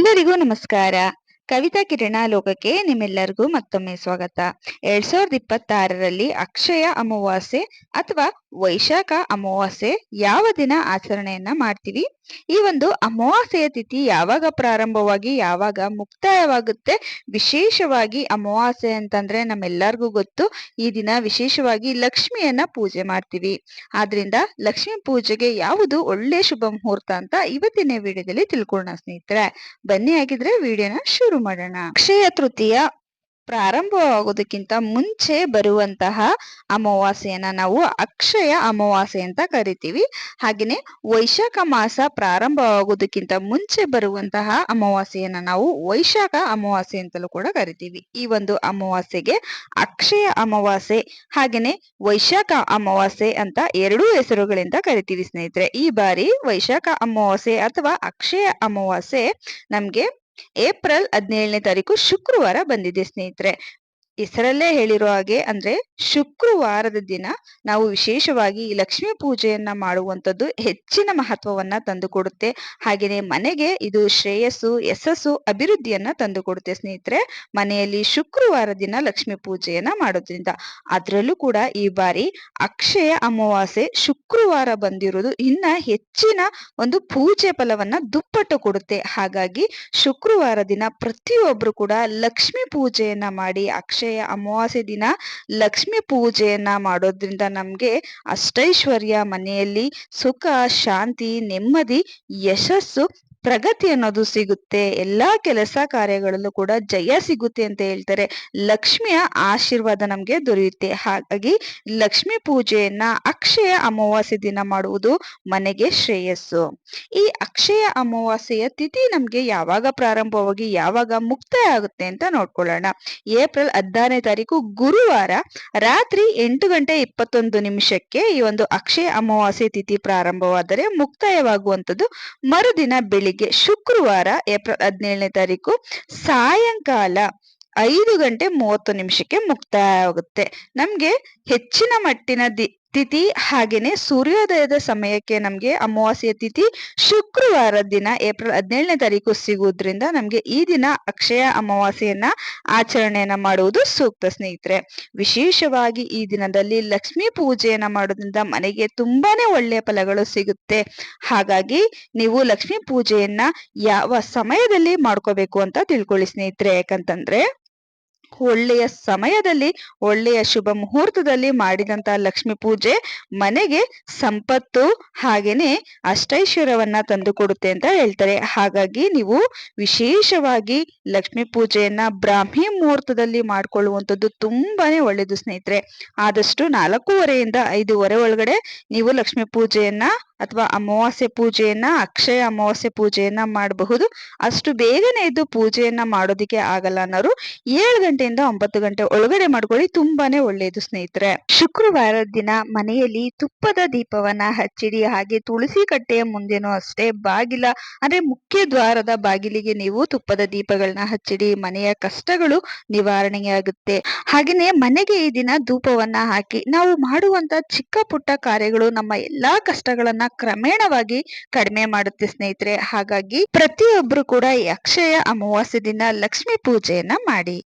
ಎಲ್ಲರಿಗೂ ನಮಸ್ಕಾರ. ಕವಿತಾ ಕಿರಣ ಲೋಕಕ್ಕೆ ನಿಮ್ಮೆಲ್ಲರಿಗೂ ಮತ್ತೊಮ್ಮೆ ಸ್ವಾಗತ. 2026ರಲ್ಲಿ ಅಕ್ಷಯ ಅಮಾವಾಸ್ಯೆ ಅಥವಾ ವೈಶಾಖ ಅಮಾವಾಸ್ಯೆ ಯಾವ ದಿನ ಆಚರಣೆಯನ್ನ ಮಾಡ್ತೀವಿ? ಈ ಒಂದು ಅಮಾವಾಸ್ಯೆಯ ತಿಥಿ ಯಾವಾಗ ಪ್ರಾರಂಭವಾಗಿ ಯಾವಾಗ ಮುಕ್ತಾಯವಾಗುತ್ತೆ? ವಿಶೇಷವಾಗಿ ಅಮಾವಾಸ್ಯೆ ಅಂತಂದ್ರೆ ನಮ್ಮೆಲ್ಲರಿಗೂ ಗೊತ್ತು, ಈ ದಿನ ವಿಶೇಷವಾಗಿ ಲಕ್ಷ್ಮಿಯನ್ನ ಪೂಜೆ ಮಾಡ್ತೀವಿ. ಆದ್ರಿಂದ ಲಕ್ಷ್ಮಿ ಪೂಜೆಗೆ ಯಾವುದು ಒಳ್ಳೆ ಶುಭ ಮುಹೂರ್ತ ಅಂತ ಇವತ್ತಿನ ವಿಡಿಯೋದಲ್ಲಿ ತಿಳ್ಕೊಳ್ಳೋಣ ಸ್ನೇಹಿತರೆ. ಬನ್ನಿ ಆಗಿದ್ರೆ ವಿಡಿಯೋನ ಶುರು ಮಾಡೋಣ. ಅಕ್ಷಯ ತೃತೀಯ ಪ್ರಾರಂಭವಾಗೋದಕ್ಕಿಂತ ಮುಂಚೆ ಬರುವಂತಹ ಅಮಾವಾಸ್ಯೆಯನ್ನ ನಾವು ಅಕ್ಷಯ ಅಮಾವಾಸ್ಯೆ ಅಂತ ಕರಿತೀವಿ. ಹಾಗೇನೆ ವೈಶಾಖ ಮಾಸ ಪ್ರಾರಂಭವಾಗೋದಕ್ಕಿಂತ ಮುಂಚೆ ಬರುವಂತಹ ಅಮಾವಾಸ್ಯೆಯನ್ನ ನಾವು ವೈಶಾಖ ಅಮಾವಾಸ್ಯೆ ಅಂತಲೂ ಕೂಡ ಕರಿತೀವಿ. ಈ ಒಂದು ಅಮಾವಾಸ್ಯೆಗೆ ಅಕ್ಷಯ ಅಮಾವಾಸ್ಯೆ ಹಾಗೇನೆ ವೈಶಾಖ ಅಮಾವಾಸ್ಯೆ ಅಂತ ಎರಡೂ ಹೆಸರುಗಳಿಂದ ಕರಿತೀವಿ ಸ್ನೇಹಿತರೆ. ಈ ಬಾರಿ ವೈಶಾಖ ಅಮಾವಾಸ್ಯೆ ಅಥವಾ ಅಕ್ಷಯ ಅಮಾವಾಸ್ಯೆ ನಮ್ಗೆ ಏಪ್ರಿಲ್ 17ನೇ ತಾರೀಕು ಶುಕ್ರವಾರ ಬಂದಿದೆ ಸ್ನೇಹಿತರೆ. ಹೆಸರಲ್ಲೇ ಹೇಳಿರೋ ಹಾಗೆ ಅಂದ್ರೆ ಶುಕ್ರವಾರದ ದಿನ ನಾವು ವಿಶೇಷವಾಗಿ ಲಕ್ಷ್ಮೀ ಪೂಜೆಯನ್ನ ಮಾಡುವಂಥದ್ದು ಹೆಚ್ಚಿನ ಮಹತ್ವವನ್ನ ತಂದುಕೊಡುತ್ತೆ. ಹಾಗೇನೆ ಮನೆಗೆ ಇದು ಶ್ರೇಯಸ್ಸು, ಯಶಸ್ಸು, ಅಭಿವೃದ್ಧಿಯನ್ನ ತಂದುಕೊಡುತ್ತೆ ಸ್ನೇಹಿತರೆ. ಮನೆಯಲ್ಲಿ ಶುಕ್ರವಾರ ದಿನ ಲಕ್ಷ್ಮೀ ಪೂಜೆಯನ್ನ ಮಾಡೋದ್ರಿಂದ, ಅದರಲ್ಲೂ ಕೂಡ ಈ ಬಾರಿ ಅಕ್ಷಯ ಅಮಾವಾಸ್ಯೆ ಶುಕ್ರವಾರ ಬಂದಿರೋದು ಇನ್ನ ಹೆಚ್ಚಿನ ಒಂದು ಪೂಜೆ ಫಲವನ್ನ ದುಪ್ಪಟ್ಟು ಕೊಡುತ್ತೆ. ಹಾಗಾಗಿ ಶುಕ್ರವಾರ ದಿನ ಪ್ರತಿಯೊಬ್ರು ಕೂಡ ಲಕ್ಷ್ಮೀ ಪೂಜೆಯನ್ನ ಮಾಡಿ ಅಕ್ಷಯ ಅಮಾವಾಸ್ಯೆ ದಿನ ಲಕ್ಷ್ಮಿ ಪೂಜೆಯನ್ನ ಮಾಡೋದ್ರಿಂದ ನಮ್ಗೆ ಅಷ್ಟೈಶ್ವರ್ಯ, ಮನೆಯಲ್ಲಿ ಸುಖ, ಶಾಂತಿ, ನೆಮ್ಮದಿ, ಯಶಸ್ಸು, ಪ್ರಗತಿ ಅನ್ನೋದು ಸಿಗುತ್ತೆ. ಎಲ್ಲಾ ಕೆಲಸ ಕಾರ್ಯಗಳಲ್ಲೂ ಕೂಡ ಜಯ ಸಿಗುತ್ತೆ ಅಂತ ಹೇಳ್ತಾರೆ. ಲಕ್ಷ್ಮಿಯ ಆಶೀರ್ವಾದ ನಮ್ಗೆ ದೊರೆಯುತ್ತೆ. ಹಾಗಾಗಿ ಲಕ್ಷ್ಮಿ ಪೂಜೆಯನ್ನ ಅಕ್ಷಯ ಅಮಾವಾಸ್ಯೆ ದಿನ ಮಾಡುವುದು ಮನೆಗೆ ಶ್ರೇಯಸ್ಸು. ಈ ಅಕ್ಷಯ ಅಮಾವಾಸ್ಯೆಯ ತಿಥಿ ನಮ್ಗೆ ಯಾವಾಗ ಪ್ರಾರಂಭವಾಗಿ ಯಾವಾಗ ಮುಕ್ತಾಯ ಆಗುತ್ತೆ ಅಂತ ನೋಡ್ಕೊಳ್ಳೋಣ. ಏಪ್ರಿಲ್ 16ನೇ ತಾರೀಕು ಗುರುವಾರ ರಾತ್ರಿ 8:21 ಈ ಒಂದು ಅಕ್ಷಯ ಅಮಾವಾಸ್ಯೆ ತಿಥಿ ಪ್ರಾರಂಭವಾದರೆ ಮುಕ್ತಾಯವಾಗುವಂಥದ್ದು ಮರುದಿನ ಬೆಳಿಗ್ಗೆ ಶುಕ್ರವಾರ ಏಪ್ರಿಲ್ 17ನೇ ತಾರೀಕು ಸಾಯಂಕಾಲ 5:30 ಮುಕ್ತಾಯ ಆಗುತ್ತೆ. ನಮ್ಗೆ ಹೆಚ್ಚಿನ ಮಟ್ಟಿನ ತಿಥಿ ಹಾಗೇನೆ ಸೂರ್ಯೋದಯದ ಸಮಯಕ್ಕೆ ನಮ್ಗೆ ಅಮಾವಾಸ್ಯೆ ತಿಥಿ ಶುಕ್ರವಾರ ದಿನ ಏಪ್ರಿಲ್ 17ನೇ ತಾರೀಕು ಸಿಗುವುದರಿಂದ ನಮ್ಗೆ ಈ ದಿನ ಅಕ್ಷಯ ಅಮಾವಾಸ್ಯೆಯನ್ನ ಆಚರಣೆಯನ್ನ ಮಾಡುವುದು ಸೂಕ್ತ ಸ್ನೇಹಿತರೆ. ವಿಶೇಷವಾಗಿ ಈ ದಿನದಲ್ಲಿ ಲಕ್ಷ್ಮೀ ಪೂಜೆಯನ್ನ ಮಾಡೋದ್ರಿಂದ ಮನೆಗೆ ತುಂಬಾನೇ ಒಳ್ಳೆಯ ಫಲಗಳು ಸಿಗುತ್ತೆ. ಹಾಗಾಗಿ ನೀವು ಲಕ್ಷ್ಮೀ ಪೂಜೆಯನ್ನ ಯಾವ ಸಮಯದಲ್ಲಿ ಮಾಡ್ಕೋಬೇಕು ಅಂತ ತಿಳ್ಕೊಳ್ಳಿ ಸ್ನೇಹಿತರೆ. ಯಾಕಂತಂದ್ರೆ ಒಳ್ಳೆಯ ಸಮಯದಲ್ಲಿ ಒಳ್ಳೆಯ ಶುಭ ಮುಹೂರ್ತದಲ್ಲಿ ಮಾಡಿದಂತ ಲಕ್ಷ್ಮಿ ಪೂಜೆ ಮನೆಗೆ ಸಂಪತ್ತು ಹಾಗೇನೆ ಅಷ್ಟೈಶ್ವರ್ಯವನ್ನ ತಂದು ಕೊಡುತ್ತೆ ಅಂತ ಹೇಳ್ತಾರೆ. ಹಾಗಾಗಿ ನೀವು ವಿಶೇಷವಾಗಿ ಲಕ್ಷ್ಮಿ ಪೂಜೆಯನ್ನ ಬ್ರಾಹ್ಮಿ ಮುಹೂರ್ತದಲ್ಲಿ ಮಾಡ್ಕೊಳ್ಳುವಂಥದ್ದು ತುಂಬಾನೇ ಒಳ್ಳೇದು ಸ್ನೇಹಿತರೆ. ಆದಷ್ಟು 4:30ಯಿಂದ 5:30 ಒಳಗಡೆ ನೀವು ಲಕ್ಷ್ಮಿ ಪೂಜೆಯನ್ನ ಅಥವಾ ಅಮಾವಾಸ್ಯೆ ಪೂಜೆಯನ್ನ ಅಕ್ಷಯ ಅಮಾವಾಸ್ಯೆ ಪೂಜೆಯನ್ನ ಮಾಡಬಹುದು. ಅಷ್ಟು ಬೇಗನೆ ಎದ್ದು ಪೂಜೆಯನ್ನ ಮಾಡೋದಿಕ್ಕೆ ಆಗಲ್ಲ ಅನ್ನೋರು 7 ಗಂಟೆಯಿಂದ 9 ಗಂಟೆ ಒಳಗಡೆ ಮಾಡ್ಕೊಳ್ಳಿ, ತುಂಬಾನೇ ಒಳ್ಳೆಯದು ಸ್ನೇಹಿತರೆ. ಶುಕ್ರವಾರದ ದಿನ ಮನೆಯಲ್ಲಿ ತುಪ್ಪದ ದೀಪವನ್ನ ಹಚ್ಚಿಡಿ. ಹಾಗೆ ತುಳಸಿ ಕಟ್ಟೆಯ ಮುಂದೆನೂ ಅಷ್ಟೇ ಬಾಗಿಲ ಅಂದ್ರೆ ಮುಖ್ಯ ದ್ವಾರದ ಬಾಗಿಲಿಗೆ ನೀವು ತುಪ್ಪದ ದೀಪಗಳನ್ನ ಹಚ್ಚಿಡಿ. ಮನೆಯ ಕಷ್ಟಗಳು ನಿವಾರಣೆಯಾಗುತ್ತೆ. ಹಾಗೇನೆ ಮನೆಗೆ ಈ ದಿನ ಧೂಪವನ್ನ ಹಾಕಿ ನಾವು ಮಾಡುವಂತ ಚಿಕ್ಕ ಪುಟ್ಟ ಕಾರ್ಯಗಳು ನಮ್ಮ ಎಲ್ಲಾ ಕಷ್ಟಗಳನ್ನ ಕ್ರಮೇಣವಾಗಿ ಕಡಿಮೆ ಮಾಡುತ್ತೆ ಸ್ನೇಹಿತರೆ. ಹಾಗಾಗಿ ಪ್ರತಿಯೊಬ್ರು ಕೂಡ ಈ ಅಕ್ಷಯ ಅಮಾವಾಸ್ಯೆ ದಿನ ಲಕ್ಷ್ಮೀ ಪೂಜೆಯನ್ನ ಮಾಡಿ.